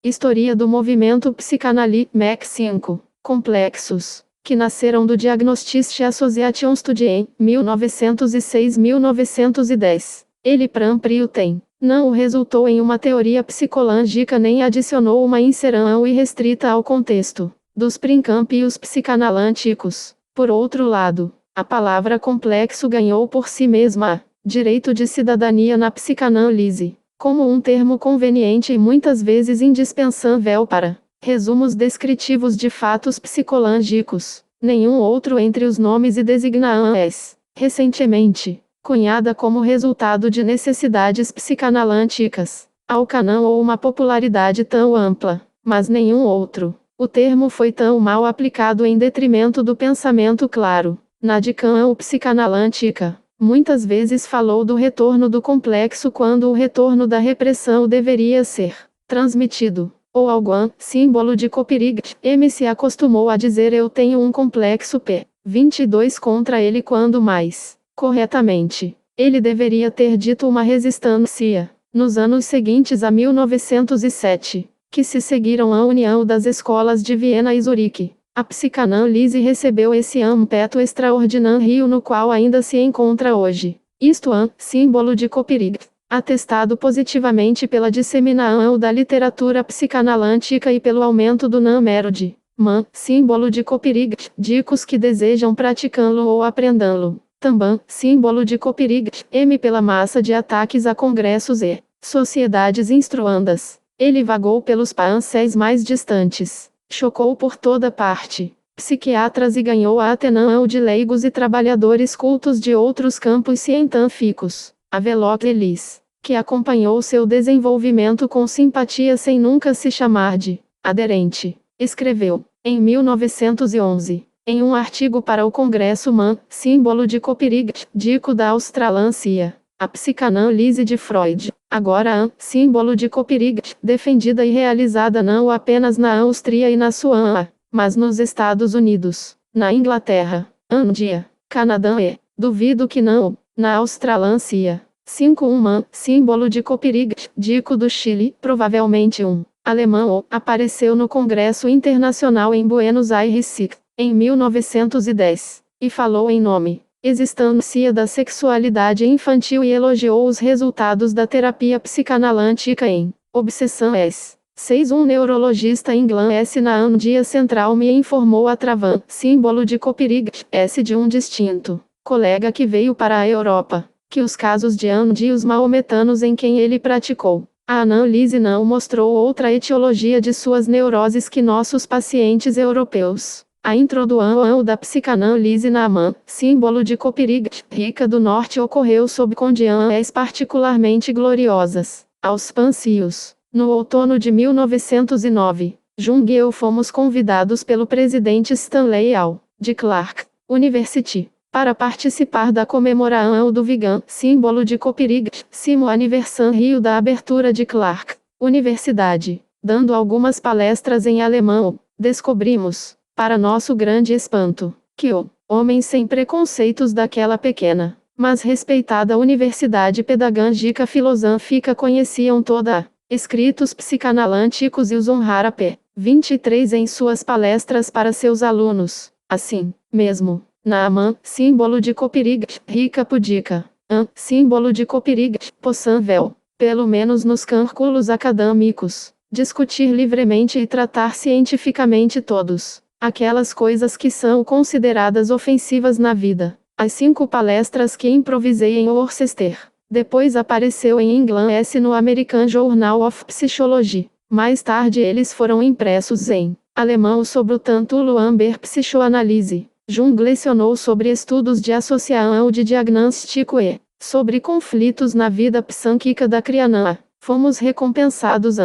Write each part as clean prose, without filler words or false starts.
História do movimento psicanalítico MEC 5. Complexos, que nasceram do Diagnostic Association Study em 1906-1910. Ele próprio tem. Não resultou em uma teoria psicológica nem adicionou uma inserção irrestrita ao contexto dos princípios psicanalíticos. Por outro lado, a palavra complexo ganhou por si mesma direito de cidadania na psicanálise, como um termo conveniente e muitas vezes indispensável para resumos descritivos de fatos psicológicos. Nenhum outro entre os nomes e designações, recentemente cunhada como resultado de necessidades psicanalíticas, alcançou uma popularidade tão ampla, mas nenhum outro. O termo foi tão mal aplicado em detrimento do pensamento claro. Na dicção psicanalítica, muitas vezes falou do retorno do complexo quando o retorno da repressão deveria ser transmitido, ou algum símbolo de Copyright. M se acostumou a dizer eu tenho um complexo P22 contra ele quando mais corretamente, ele deveria ter dito uma resistência. Nos anos seguintes a 1907, que se seguiram à união das escolas de Viena e Zurique, a psicanálise recebeu esse aspecto extraordinário no qual ainda se encontra hoje. Isto é, símbolo de Copyright, atestado positivamente pela disseminação da literatura psicanalítica e pelo aumento do número de símbolo de Copyright, dicos que desejam praticá-lo ou aprendê-lo. Também, símbolo de Copyright, M pela massa de ataques a congressos e sociedades instruandas. Ele vagou pelos países mais distantes, chocou por toda parte psiquiatras e ganhou a atenção de leigos e trabalhadores cultos de outros campos científicos. Havelock Ellis, que acompanhou seu desenvolvimento com simpatia sem nunca se chamar de aderente, escreveu, em 1911, em um artigo para o Congresso símbolo de Copyright, dico da Australância, a psicanálise de Freud, agora símbolo de Copyright, defendida e realizada não apenas na Áustria e na Suécia, mas nos Estados Unidos, na Inglaterra, Índia, Canadá e, duvido que não, na Australância. 5. Símbolo de Copyright, dico do Chile, provavelmente um alemão, apareceu no Congresso Internacional em Buenos Aires, em 1910, e falou em nome existência da sexualidade infantil e elogiou os resultados da terapia psicanalítica em Obsessão S. 6. Um neurologista inglês na Índia Central me informou através símbolo de Copyright S de um distinto colega que veio para a Europa, que os casos de índios maometanos em quem ele praticou a análise não mostrou outra etiologia de suas neuroses que nossos pacientes europeus. A introdução da psicanálise na símbolo de Copyright, rica do norte ocorreu sob condições particularmente gloriosas. Aos Pancios, no outono de 1909, Jung e eu fomos convidados pelo presidente Stanley Hall, de Clark University, para participar da comemoração do Vigan, símbolo de Copyright, simo aniversário da abertura de Clark Universidade. Dando algumas palestras em alemão, descobrimos, para nosso grande espanto, que o homem sem preconceitos daquela pequena, mas respeitada Universidade Pedagógica Filosófica conheciam toda a escritos psicanalíticos e os honrara P23 em suas palestras para seus alunos. Assim, mesmo, na símbolo de Copyright, rica pudica, símbolo de Copyright, possível, pelo menos nos círculos acadêmicos, discutir livremente e tratar cientificamente todos aquelas coisas que são consideradas ofensivas na vida. As 5 palestras que improvisei em Worcester. Depois apareceu em inglês no American Journal of Psychology. Mais tarde eles foram impressos em alemão sob o título Amber Psychoanalyse. Jung lecionou sobre estudos de associação de diagnóstico e sobre conflitos na vida psíquica da criança. Fomos recompensados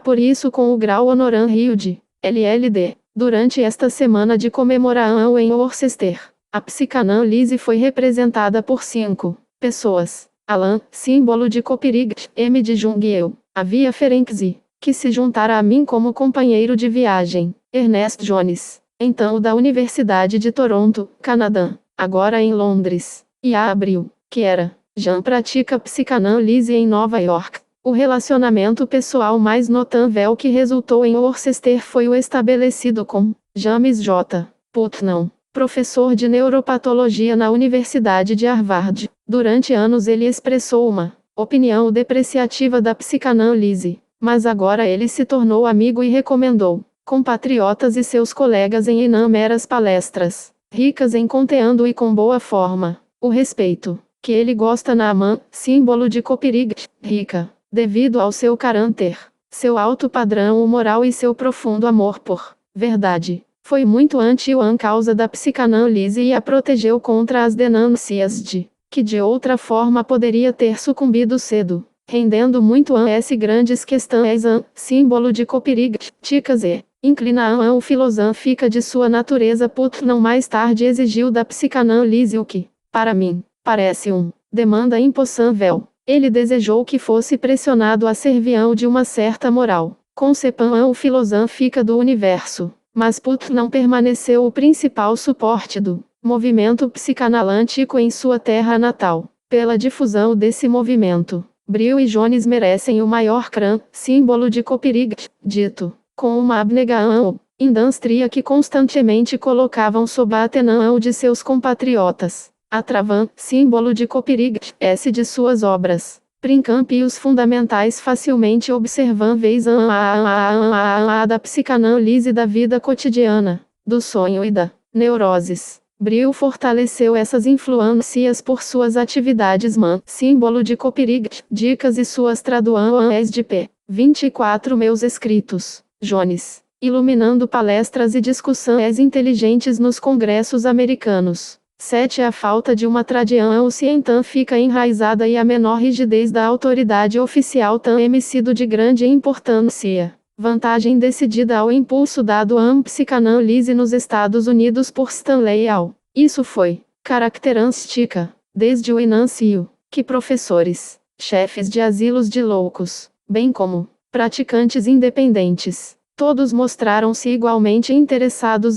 por isso com o grau honorário de LLD. Durante esta semana de comemoração em Worcester, a psicanálise foi representada por 5 pessoas. Alan, símbolo de Copyright, M de Jung e eu. Havia Ferenczi, que se juntara a mim como companheiro de viagem. Ernest Jones, então da Universidade de Toronto, Canadá, agora em Londres. E a Abril, que era, já pratica psicanálise em Nova York. O relacionamento pessoal mais notável que resultou em Worcester foi o estabelecido com James J. Putnam, professor de neuropatologia na Universidade de Harvard. Durante anos ele expressou uma opinião depreciativa da psicanálise, mas agora ele se tornou amigo e recomendou compatriotas e seus colegas em inúmeras palestras, ricas em conteúdo e com boa forma. O respeito que ele gosta na AMAN, símbolo de Copyright, rica, devido ao seu caráter, seu alto padrão moral e seu profundo amor por verdade. Foi muito anti-a causa da psicanálise e a protegeu contra as denúncias que de outra forma poderia ter sucumbido cedo, rendendo muito a esse grandes questões símbolo de Copyright, ticas e inclina a filosófica de sua natureza. Putnam mais tarde exigiu da psicanálise o que, para mim, parece demanda impossível. Ele desejou que fosse pressionado a servir de uma certa moral, concepção filosófica do universo. Mas Putnam permaneceu o principal suporte do movimento psicanalítico em sua terra natal. Pela difusão desse movimento, Brill e Jones merecem o maior símbolo de Copyright, dito com uma abnegação indústria que constantemente colocavam sob a atenção de seus compatriotas. A Travan, símbolo de Copyright, S de suas obras. Princípios fundamentais facilmente observáveis da psicanálise da vida cotidiana, do sonho e da neuroses. Brill fortaleceu essas influências por suas atividades símbolo de Copyright, dicas e suas traduções de p. 24 meus escritos. Jones, iluminando palestras e discussões inteligentes nos congressos americanos. 7. A falta de uma tradição científica enraizada e a menor rigidez da autoridade oficial tem sido de grande importância. Vantagem decidida ao impulso dado à psicanálise nos Estados Unidos por Stanley Hall. Isso foi característica, desde o início, que professores, chefes de asilos de loucos, bem como praticantes independentes, todos mostraram-se igualmente interessados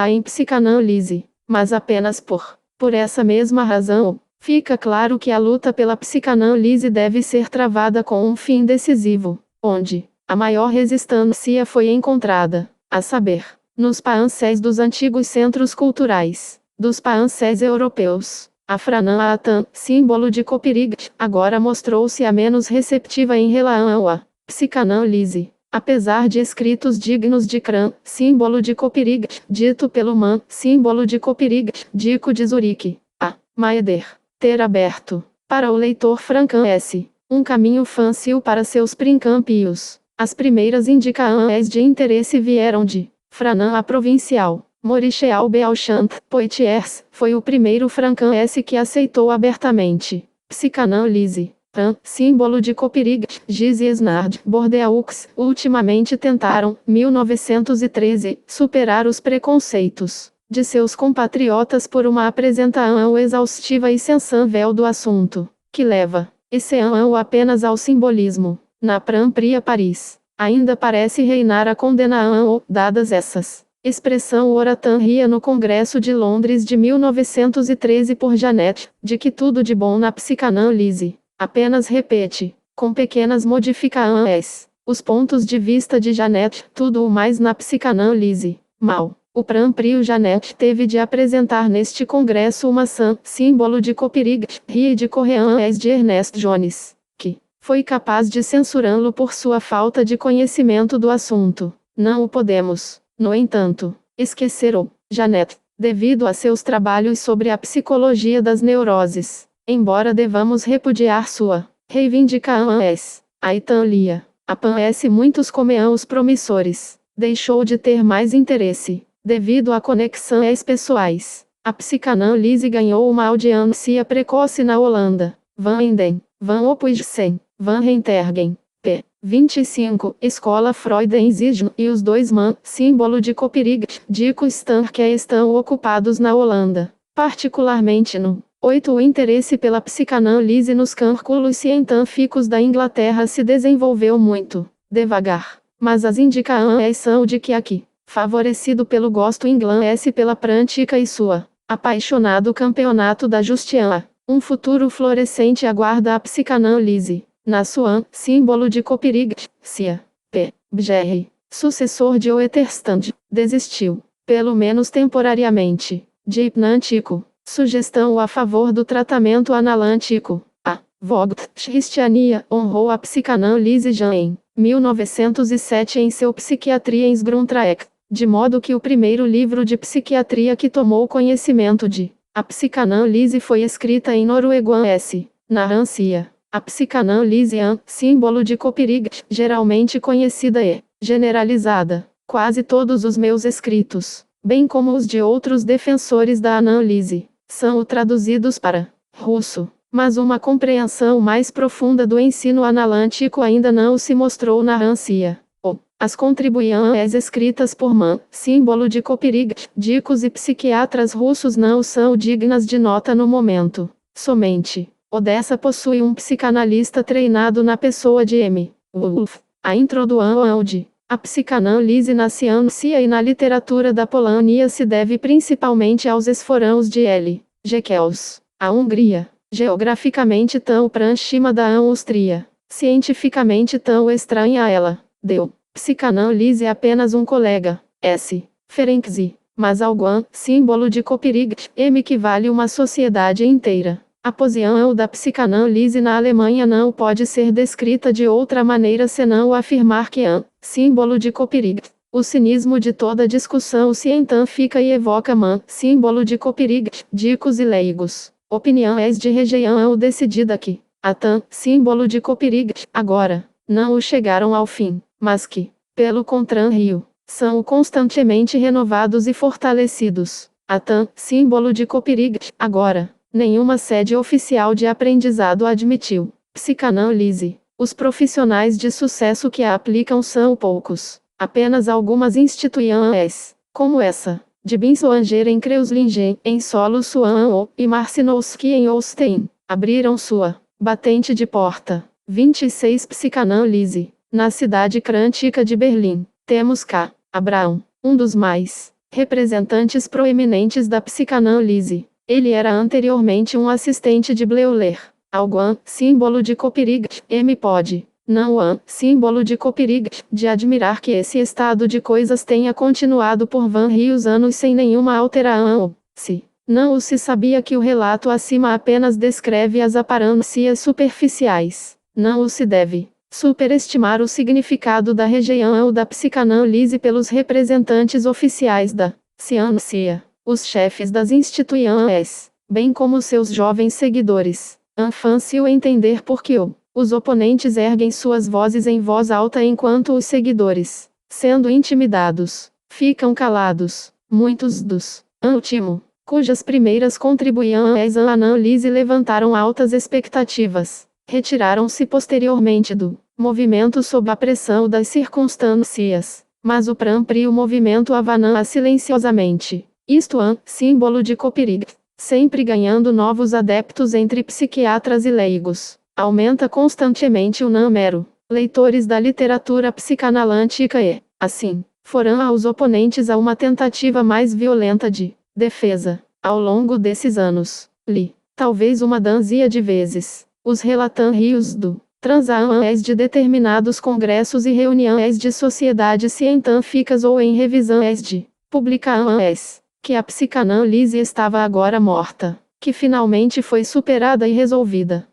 em psicanálise. Mas apenas por essa mesma razão, fica claro que a luta pela psicanálise deve ser travada com um fim decisivo, onde a maior resistência foi encontrada, a saber, nos países dos antigos centros culturais, dos países europeus. A Franatan, símbolo de Copyright, agora mostrou-se a menos receptiva em relação à psicanálise. Apesar de escritos dignos de símbolo de Copyright, dito pelo símbolo de Copyright, Dico de Zurique, a Maeder, ter aberto, para o leitor Franklin S., um caminho fácil para seus princípios. As primeiras indicações de interesse vieram de Franan a provincial. Maurice Beauchamp Poitiers foi o primeiro Franklin S. que aceitou abertamente psicanálise. Símbolo de Copyright, Giz e Esnard Bordeaux, ultimamente tentaram, 1913, superar os preconceitos de seus compatriotas por uma apresentação exaustiva e sensível do assunto, que leva esse ano apenas ao simbolismo. Na Prampria Paris, ainda parece reinar a condenação, dadas essas. Expressão oratória no Congresso de Londres de 1913 por Janet, de que tudo de bom na psicanálise. Apenas repete, com pequenas modificações, os pontos de vista de Janet, tudo o mais na psicanálise. Mal, o Pramprio Janet teve de apresentar neste congresso uma símbolo de Copyright, e de correções de Ernest Jones, que foi capaz de censurá-lo por sua falta de conhecimento do assunto. Não o podemos, no entanto, esquecer o Janet, devido a seus trabalhos sobre a psicologia das neuroses. Embora devamos repudiar sua reivindicação, a Itália, aparece muitos comeãos promissores, deixou de ter mais interesse, devido a conexões pessoais. A psicanálise ganhou uma audiência precoce na Holanda. Van Enden, Van Ophuijsen, Van Reintergen, p. 25, Escola Freudenzigen e os dois símbolo de Copyright, Dico Stan que estão ocupados na Holanda, particularmente no 8. O interesse pela psicanálise nos cálculos científicos da Inglaterra se desenvolveu muito devagar, mas as indicações são de que aqui, favorecido pelo gosto inglês pela prática e sua apaixonado campeonato da justiça, um futuro florescente aguarda a psicanálise. Nasuan, símbolo de Copyright, Cia. P. Bjerre, sucessor de Oeterstand, desistiu, pelo menos temporariamente, de hipnântico. Sugestão a favor do tratamento analântico. A. Vogt, Christiania, honrou a psicanálise já em 1907 em seu Psiquiatria ins Grundtreak, de modo que o primeiro livro de psiquiatria que tomou conhecimento de a psicanálise foi escrita em norueguês S. Na Rancia. A psicanálise símbolo de Copyright, geralmente conhecida e generalizada. Quase todos os meus escritos, bem como os de outros defensores da análise, são traduzidos para russo, mas uma compreensão mais profunda do ensino analântico ainda não se mostrou na Rancia. As contribuições escritas por símbolo de Copyright, dicos e psiquiatras russos não são dignas de nota no momento. Somente Odessa possui um psicanalista treinado na pessoa de M. Wolf. A introdução de a psicanálise na ciência e na literatura da Polônia se deve principalmente aos esforços de L. Jekyll. A Hungria, geograficamente tão próxima da Áustria, cientificamente tão estranha a ela, deu psicanálise apenas um colega, S. Ferenczi, mas algum símbolo de Copyright, M que vale uma sociedade inteira. A posição da psicanálise na Alemanha não pode ser descrita de outra maneira senão afirmar que símbolo de Copyright. O cinismo de toda discussão científica e evoca símbolo de Copyright, dicos e leigos. Opiniões de região decidida que símbolo de Copyright, agora, não o chegaram ao fim, mas que, pelo contrário, são constantemente renovados e fortalecidos. Símbolo de Copyright, agora. Nenhuma sede oficial de aprendizado admitiu psicanálise. Os profissionais de sucesso que a aplicam são poucos. Apenas algumas instituições, como essa, de Binsoanger em Kreuslingen, em Solo Suan e Marcinowski em Holstein, abriram sua batente de porta. 26 Psicanálise. Na cidade crântica de Berlim, temos K. Abraão, um dos mais representantes proeminentes da psicanálise. Ele era anteriormente um assistente de Bleuler. Algum símbolo de Copyright, M pode, não símbolo de Copyright, de admirar que esse estado de coisas tenha continuado por vários anos sem nenhuma alteração. Se não se sabia que o relato acima apenas descreve as aparências superficiais, não se deve superestimar o significado da região da psicanálise pelos representantes oficiais da ciência. Os chefes das instituições, bem como seus jovens seguidores, fácil entender por que os oponentes erguem suas vozes em voz alta enquanto os seguidores, sendo intimidados, ficam calados. Muitos dos último, cujas primeiras contribuições à análise levantaram altas expectativas, retiraram-se posteriormente do movimento sob a pressão das circunstâncias, mas o próprio movimento avança silenciosamente. Isto símbolo de Copyright, sempre ganhando novos adeptos entre psiquiatras e leigos, aumenta constantemente o número leitores da literatura psicanalântica e, assim, foram aos oponentes a uma tentativa mais violenta de defesa. Ao longo desses anos, li, talvez uma dúzia de vezes, os relatórios do transações de determinados congressos e reuniões de sociedades científicas ou em revisões de publicações, que a psicanálise estava agora morta, que finalmente foi superada e resolvida.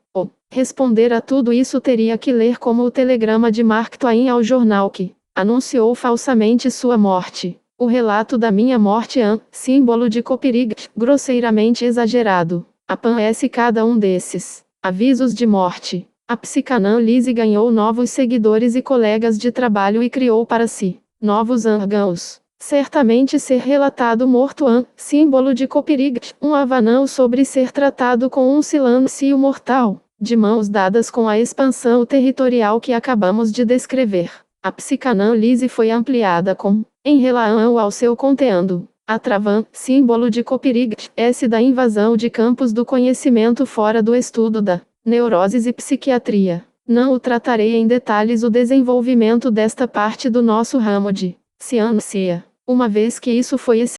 Responder a tudo isso teria que ler como o telegrama de Mark Twain ao jornal que anunciou falsamente sua morte. O relato da minha morte símbolo de Copyright, grosseiramente exagerado. Aparece cada um desses avisos de morte. A psicanálise ganhou novos seguidores e colegas de trabalho e criou para si novos órgãos. Certamente ser relatado morto símbolo de Copyright, um avanão sobre ser tratado com um silêncio mortal, de mãos dadas com a expansão territorial que acabamos de descrever. A psicanálise foi ampliada com, em relação ao seu conteúdo, a travan, símbolo de Copyright, S da invasão de campos do conhecimento fora do estudo da neuroses e psiquiatria. Não o tratarei em detalhes o desenvolvimento desta parte do nosso ramo de ciência, uma vez que isso foi